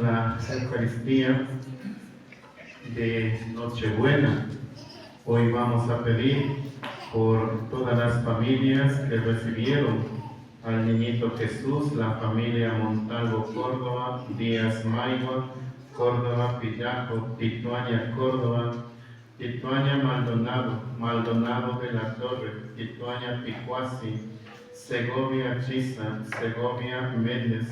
la Eucaristía de Nochebuena. Hoy vamos a pedir por todas las familias que recibieron al niñito Jesús, la familia Montalvo Córdoba, Díaz Maigua, Córdoba Pillajo, Tituaña Córdoba, Tituaña Maldonado, Maldonado de la Torre, Tituaña Picuasi, Segovia Chisa, Segovia Méndez.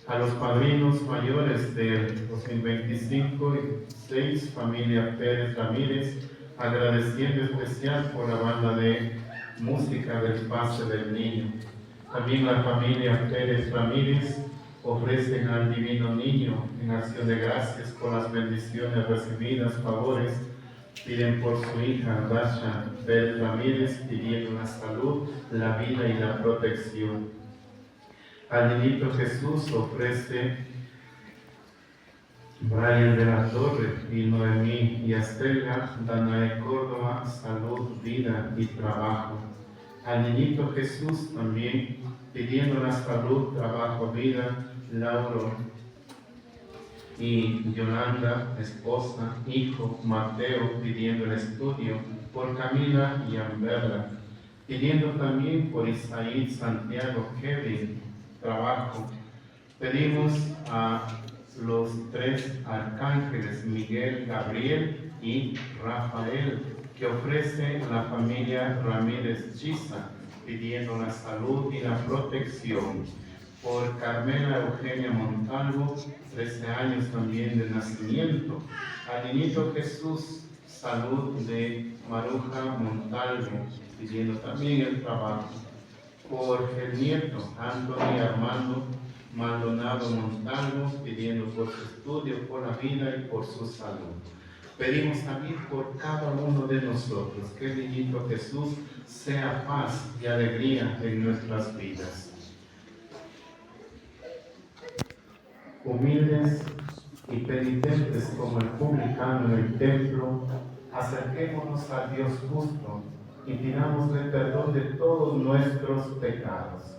A los padrinos mayores del 2025 y 6, familia Pérez Ramírez, agradeciendo especial por la banda de música del Pase del Niño. También la familia Pérez Ramírez ofrecen al Divino Niño en acción de gracias por las bendiciones recibidas, favores. Piden por su hija Dasha Pérez Ramírez, pidiendo la salud, la vida y la protección. Al niñito Jesús ofrece Brian de la Torre y Noemí y Estela, Danae Córdoba, salud, vida y trabajo. Al niñito Jesús también pidiendo la salud, trabajo, vida, Lauro y Yolanda, esposa, hijo, Mateo, pidiendo el estudio, por Camila y Amberla, pidiendo también por Isaí, Santiago, Kevin, trabajo. Pedimos a los 3 arcángeles, Miguel, Gabriel y Rafael, que ofrece la familia Ramírez Chisa, pidiendo la salud y la protección. Por Carmela Eugenia Montalvo, 13 años también de nacimiento. Al niñito Jesús, salud de Maruja Montalvo, pidiendo también el trabajo. Por el nieto Anthony Armando Maldonado Montalvo, pidiendo por su estudio, por la vida y por su salud. Pedimos también por cada uno de nosotros que el niñito Jesús sea paz y alegría en nuestras vidas. Humildes y penitentes como el publicano en el templo, acerquémonos a Dios justo y pidámosle perdón de todos nuestros pecados.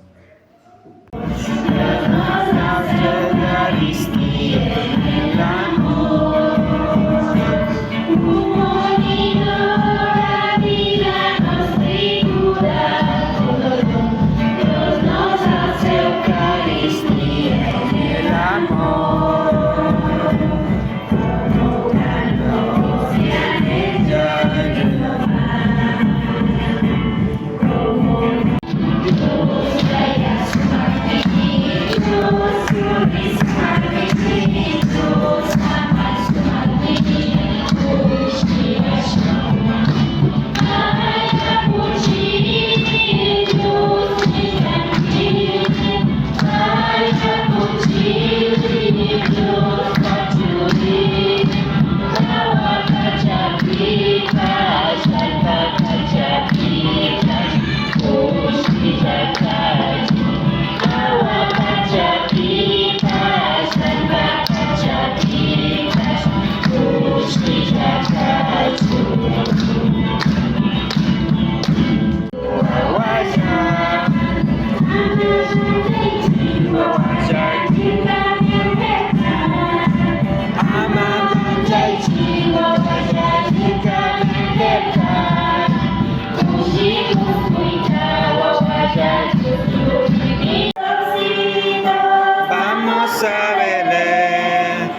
Vamos a Belén,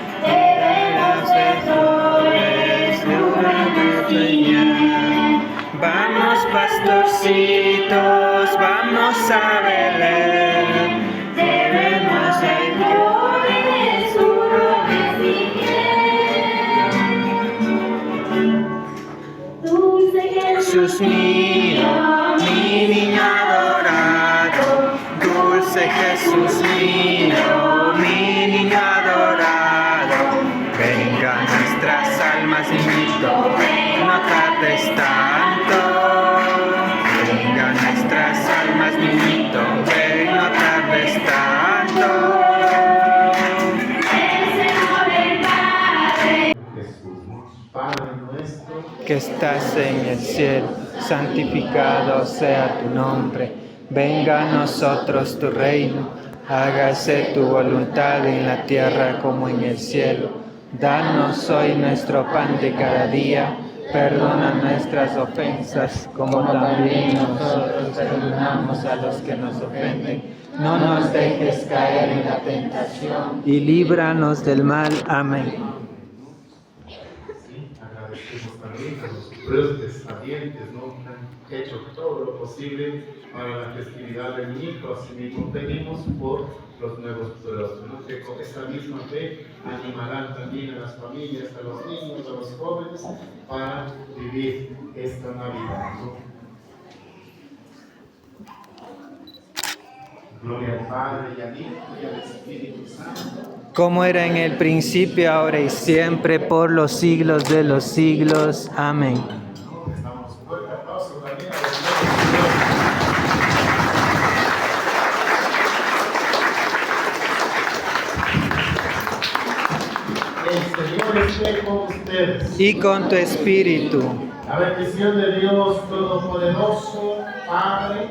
las flores de una peña. Vamos pastorcitos, vamos a Belén, debemos al Dios Jesús mío, mi niño adorado, dulce Jesús mío, mi niño adorado, venga nuestras almas, niñito, no tardes tanto. Venga nuestras almas, niñito, ven, no tardes tanto. Padre nuestro Que estás en el cielo, santificado sea tu nombre. Venga a nosotros tu reino. Hágase tu voluntad en la tierra como en el cielo. Danos hoy nuestro pan de cada día. Perdona nuestras ofensas, como también nosotros perdonamos a los que nos ofenden. No nos dejes caer en la tentación y líbranos del mal. Amén. Sí, agradecemos también a los prudentes, sabientes, ¿no? Que han hecho todo lo posible para la festividad del niño. Asimismo pedimos por los nuevos pueblos, ¿no? Que con esta misma fe animarán también a las familias, a los niños, a los jóvenes para vivir esta Navidad, ¿no? Gloria al Padre y al Hijo y al Espíritu Santo. Como era en el principio, ahora y siempre, por los siglos de los siglos. Amén. Estamos fuerte aplauso también a los El Señor esté con ustedes. Y con tu espíritu. La bendición de Dios Todopoderoso, Padre,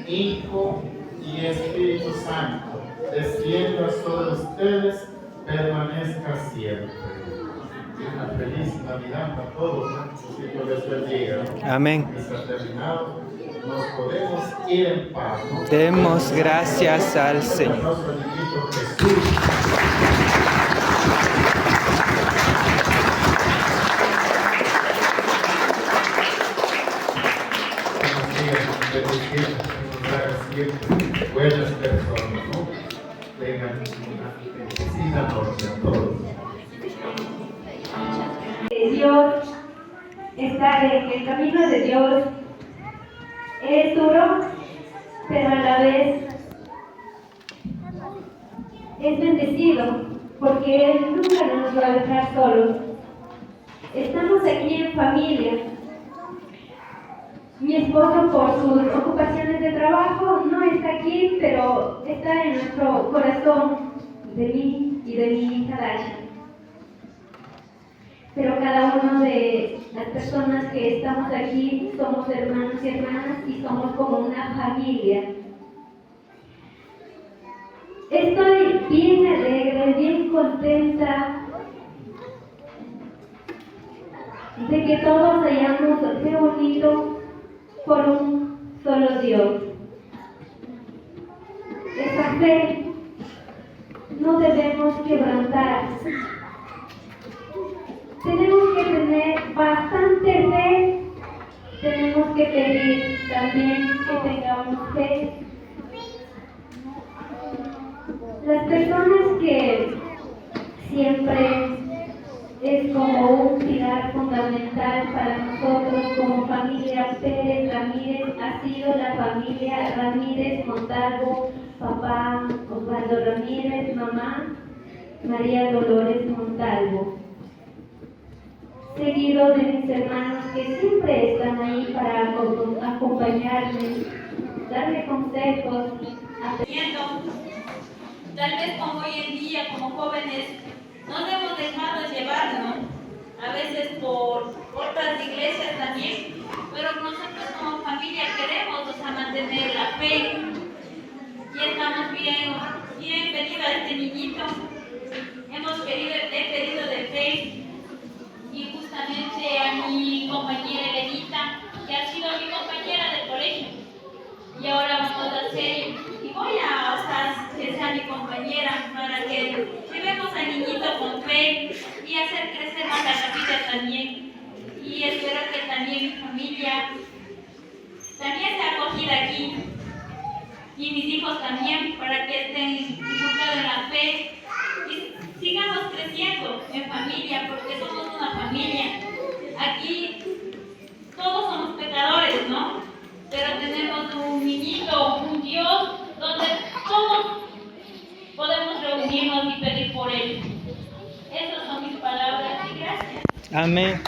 Hijo y Espíritu Santo, descienda sobre ustedes, permanezca siempre. Una feliz Navidad para todos, ¿no? Que Dios les bendiga. Amén. Está terminado, nos podemos ir en paz, ¿no? Demos gracias al Señor. Nuestro niñito Jesús. Buenas personas, ¿no? Tengan una bendecida noche a todos. Dios, estar en el camino de Dios es duro, pero a la vez es bendecido, porque Él nunca nos va a dejar solos. Estamos aquí en familia. Mi esposo, por sus ocupaciones de trabajo, no está aquí, pero está en nuestro corazón, de mí y de mi hija Dasha. Pero cada una de las personas que estamos aquí somos hermanos y hermanas y somos como una familia. Estoy bien alegre, bien contenta de que todos hayamos reunido por un solo Dios. Esa fe no debemos quebrantar. Tenemos que tener bastante fe. Tenemos que pedir también que tengamos fe. Las personas que siempre es como un pilar fundamental para nosotros como familia Pérez Ramírez ha sido la familia Ramírez Montalvo, papá Osvaldo Ramírez, mamá María Dolores Montalvo. Seguido de mis hermanos que siempre están ahí para acompañarme, darme consejos. Tal vez como hoy en día, como jóvenes, nos hemos dejado llevar, ¿no? A veces por otras iglesias también, pero nosotros como familia queremos, o sea, mantener la fe. Y estamos bienvenidos a este niñito. He pedido de fe. Y justamente a mi compañera Elenita, que ha sido mi compañera del colegio. Y ahora vamos a hacer, y voy a hacer que sea mi compañera para que llevemos al niñito con fe y hacer crecer más la capilla también. Y espero que también mi familia también sea acogida aquí. Y mis hijos también, para que estén inculcados en la fe y sigamos creciendo en familia, porque somos una familia. Aquí todos somos pecadores, ¿no? Pero tenemos un niñito, un Dios, donde todos podemos reunirnos y pedir por Él. Esas son mis palabras y gracias. Amén.